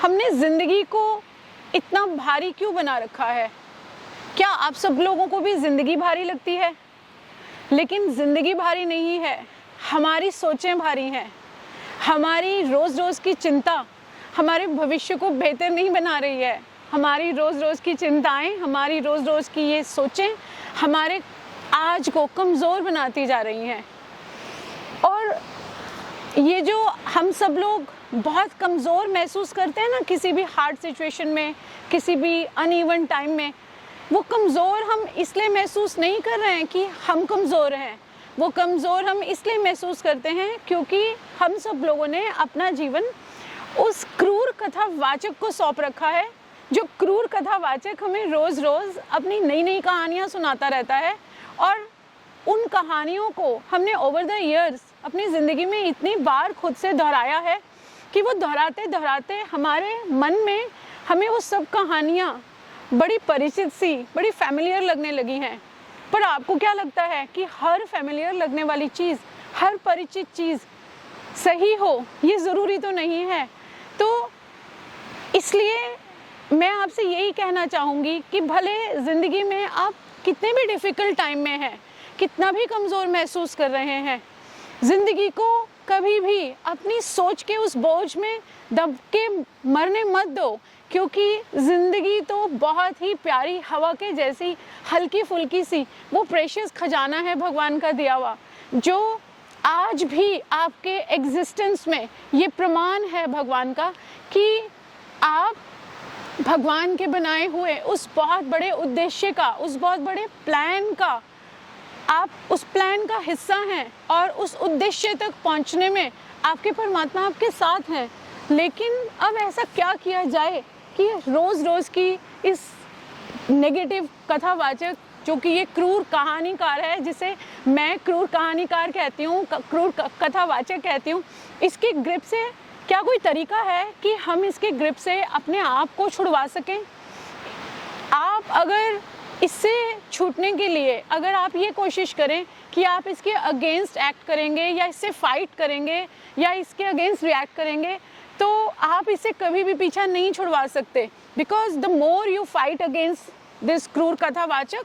हमने ज़िंदगी को इतना भारी क्यों बना रखा है? क्या आप सब लोगों को भी ज़िंदगी भारी लगती है? लेकिन ज़िंदगी भारी नहीं है, हमारी सोचें भारी हैं। हमारी रोज़ रोज़ की चिंता हमारे भविष्य को बेहतर नहीं बना रही है। हमारी रोज़ रोज़ की चिंताएं, हमारी रोज़ रोज़ की ये सोचें हमारे आज को कमज़ोर बनाती जा रही हैं। और ये जो हम सब लोग बहुत कमज़ोर महसूस करते हैं ना, किसी भी हार्ड सिचुएशन में, किसी भी अनइवन टाइम में, वो कमज़ोर हम इसलिए महसूस नहीं कर रहे हैं कि हम कमज़ोर हैं। वो कमज़ोर हम इसलिए महसूस करते हैं क्योंकि हम सब लोगों ने अपना जीवन उस क्रूर कथावाचक को सौंप रखा है, जो क्रूर कथावाचक हमें रोज़ रोज़ अपनी नई नई कहानियाँ सुनाता रहता है। और उन कहानियों को हमने ओवर द ईयर्स अपनी ज़िंदगी में इतनी बार खुद से दोहराया है कि वो दोहराते दोहराते हमारे मन में हमें वो सब कहानियाँ बड़ी परिचित सी, बड़ी फैमिलियर लगने लगी हैं। पर आपको क्या लगता है कि हर फैमिलियर लगने वाली चीज़, हर परिचित चीज़ सही हो, ये ज़रूरी तो नहीं है। तो इसलिए मैं आपसे यही कहना चाहूँगी कि भले ज़िंदगी में आप कितने भी डिफ़िकल्ट टाइम में हैं, कितना भी कमज़ोर महसूस कर रहे हैं, ज़िंदगी को कभी भी अपनी सोच के उस बोझ में दब के मरने मत दो, क्योंकि ज़िंदगी तो बहुत ही प्यारी हवा के जैसी हल्की फुल्की सी वो प्रेशियस खजाना है भगवान का दिया हुआ, जो आज भी आपके एग्जिस्टेंस में ये प्रमाण है भगवान का कि आप भगवान के बनाए हुए उस बहुत बड़े उद्देश्य का, उस बहुत बड़े प्लान का, आप उस प्लान का हिस्सा हैं और उस उद्देश्य तक पहुंचने में आपके परमात्मा आपके साथ हैं। लेकिन अब ऐसा क्या किया जाए कि रोज़ रोज़ की इस नेगेटिव कथावाचक, जो कि ये क्रूर कहानीकार है, जिसे मैं क्रूर कहानीकार कहती हूँ, क्रूर कथावाचक कहती हूँ, इसकी ग्रिप से क्या कोई तरीका है कि हम इसके ग्रिप से अपने आप को छुड़वा सकें? आप अगर इससे छूटने के लिए अगर आप ये कोशिश करें कि आप इसके अगेंस्ट एक्ट करेंगे या इससे फाइट करेंगे या इसके अगेंस्ट रिएक्ट करेंगे, तो आप इससे कभी भी पीछा नहीं छुड़वा सकते। Because the more you fight against this क्रूर कथावाचक,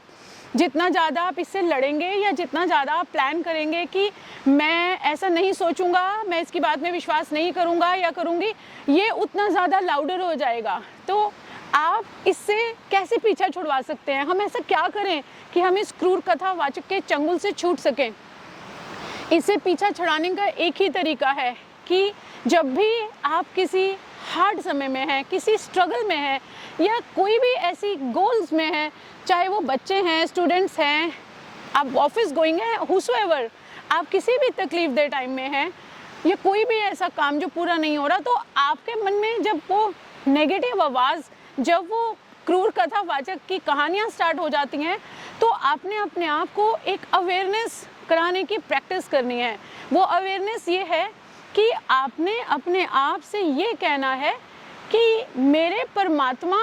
जितना ज़्यादा आप इससे लड़ेंगे या जितना ज़्यादा आप प्लान करेंगे कि मैं ऐसा नहीं सोचूंगा, मैं इसकी बात में विश्वास नहीं करूंगा या करूंगी, ये उतना ज़्यादा लाउडर हो जाएगा। तो आप इससे कैसे पीछा छुड़वा सकते हैं? हम ऐसा क्या करें कि हम इस क्रूर कथावाचक के चंगुल से छूट सकें? इससे पीछा छुड़ाने का एक ही तरीका है कि जब भी आप किसी हार्ड समय में हैं, किसी स्ट्रगल में हैं या कोई भी ऐसी गोल्स में हैं, चाहे वो बच्चे हैं, स्टूडेंट्स हैं, आप ऑफिस गोइंग हैं, हुसोएवर, आप किसी भी तकलीफ दे टाइम में हैं या कोई भी ऐसा काम जो पूरा नहीं हो रहा, तो आपके मन में जब वो नेगेटिव आवाज़, जब वो क्रूर कथावाचक की कहानियाँ स्टार्ट हो जाती हैं, तो आपने अपने आप को एक अवेयरनेस कराने की प्रैक्टिस करनी है। वो अवेयरनेस ये है कि आपने अपने आप से ये कहना है कि मेरे परमात्मा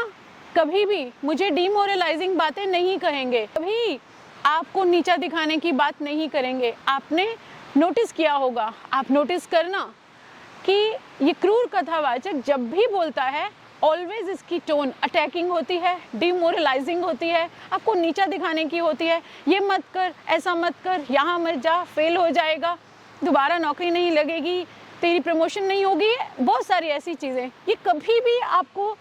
कभी भी मुझे डिमोरलाइजिंग बातें नहीं कहेंगे, कभी आपको नीचा दिखाने की बात नहीं करेंगे। आपने नोटिस किया होगा, आप नोटिस करना कि ये क्रूर कथावाचक जब भी बोलता है, ऑलवेज इसकी टोन अटैकिंग होती है, डिमोरलाइजिंग होती है, आपको नीचा दिखाने की होती है। ये मत कर, ऐसा मत कर, यहाँ मत जा, फेल हो जाएगा, दोबारा नौकरी नहीं लगेगी, तेरी प्रमोशन नहीं होगी, बहुत सारी ऐसी चीज़ें। ये कभी भी आपको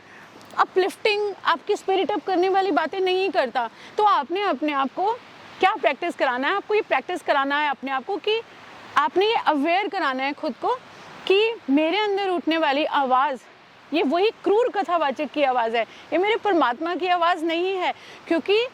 अपलिफ्टिंग, आपकी स्पिरिट अप करने वाली बातें नहीं करता। तो आपने अपने आप को क्या प्रैक्टिस कराना है? आपको ये प्रैक्टिस कराना है अपने आप को कि आपने ये अवेयर कराना है खुद को कि मेरे अंदर उठने वाली आवाज़ ये वही क्रूर कथावाचक की आवाज़ है, ये मेरे परमात्मा की आवाज़ नहीं है। क्योंकि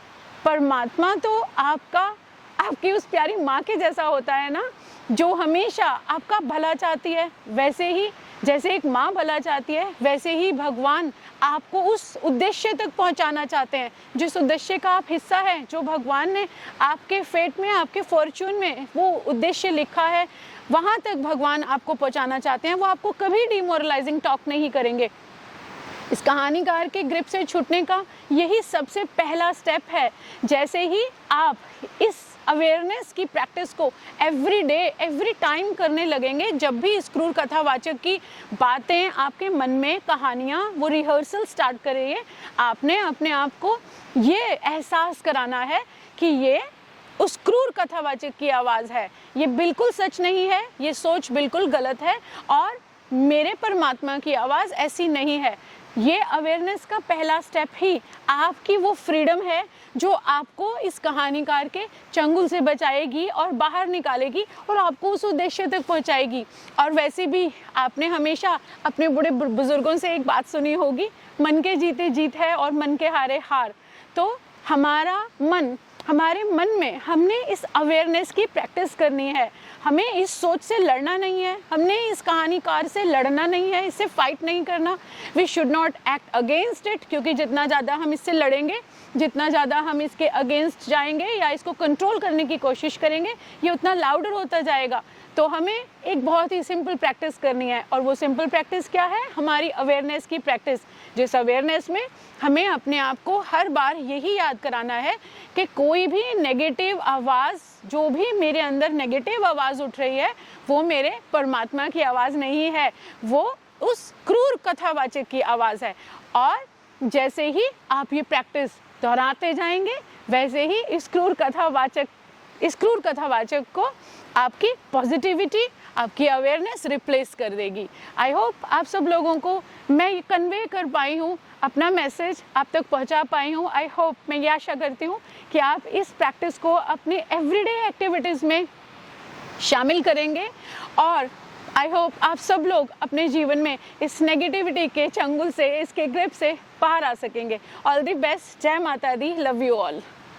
परमात्मा तो आपकी उस प्यारी माँ के जैसा होता है ना, जो हमेशा आपका भला चाहती है। वैसे ही जैसे एक माँ भला चाहती है, वैसे ही भगवान आपको उस उद्देश्य तक पहुँचाना चाहते हैं, जिस उद्देश्य का आप हिस्सा है, जो भगवान ने आपके फेट में, आपके फॉर्चून में वो उद्देश्य लिखा है, वहाँ तक भगवान आपको पहुँचाना चाहते हैं। वो आपको कभी डिमोरलाइजिंग टॉक नहीं करेंगे। इस कहानीकार के ग्रिप से छूटने का यही सबसे पहला स्टेप है। जैसे ही आप इस अवेयरनेस की प्रैक्टिस को एवरी डे एवरी टाइम करने लगेंगे, जब भी इस क्रूर कथावाचक की बातें आपके मन में, कहानियाँ, वो रिहर्सल स्टार्ट करेंगे, आपने अपने आप को ये एहसास कराना है कि ये उस क्रूर कथावाचक की आवाज़ है, ये बिल्कुल सच नहीं है, ये सोच बिल्कुल गलत है और मेरे परमात्मा की आवाज़ ऐसी नहीं है। ये अवेयरनेस का पहला स्टेप ही आपकी वो फ्रीडम है जो आपको इस कहानीकार के चंगुल से बचाएगी और बाहर निकालेगी और आपको उस उद्देश्य तक पहुंचाएगी। और वैसे भी आपने हमेशा अपने बड़े बुजुर्गों से एक बात सुनी होगी, मन के जीते जीत है और मन के हारे हार। तो हमारे मन में हमने इस अवेयरनेस की प्रैक्टिस करनी है, हमें इस सोच से लड़ना नहीं है, हमने इस कहानीकार से लड़ना नहीं है, इससे फाइट नहीं करना। We should not act against it, क्योंकि जितना ज़्यादा हम इससे लड़ेंगे, जितना ज़्यादा हम इसके अगेंस्ट जाएंगे या इसको कंट्रोल करने की कोशिश करेंगे, ये उतना लाउडर होता जाएगा। तो हमें एक बहुत ही सिंपल प्रैक्टिस करनी है, और वो सिंपल प्रैक्टिस क्या है? हमारी अवेयरनेस की प्रैक्टिस, जिस अवेयरनेस में हमें अपने आप को हर बार यही याद कराना है कि कोई भी नेगेटिव आवाज़, जो भी मेरे अंदर नेगेटिव आवाज़ उठ रही है, वो मेरे परमात्मा की आवाज़ नहीं है, वो उस क्रूर कथावाचक की आवाज़ है। और जैसे ही आप ये प्रैक्टिस दोहराते जाएंगे, वैसे ही इस क्रूर कथावाचक को आपकी पॉजिटिविटी, आपकी अवेयरनेस रिप्लेस कर देगी। आई होप आप सब लोगों को मैं ये कन्वे कर पाई हूँ, अपना मैसेज आप तक पहुँचा पाई हूँ। आई होप, मैं ये आशा करती हूँ कि आप इस प्रैक्टिस को अपनी एवरीडे एक्टिविटीज़ में शामिल करेंगे, और आई होप आप सब लोग अपने जीवन में इस नेगेटिविटी के चंगुल से, इसके ग्रिप से बाहर आ सकेंगे। All the best. जय माता दी। Love you all.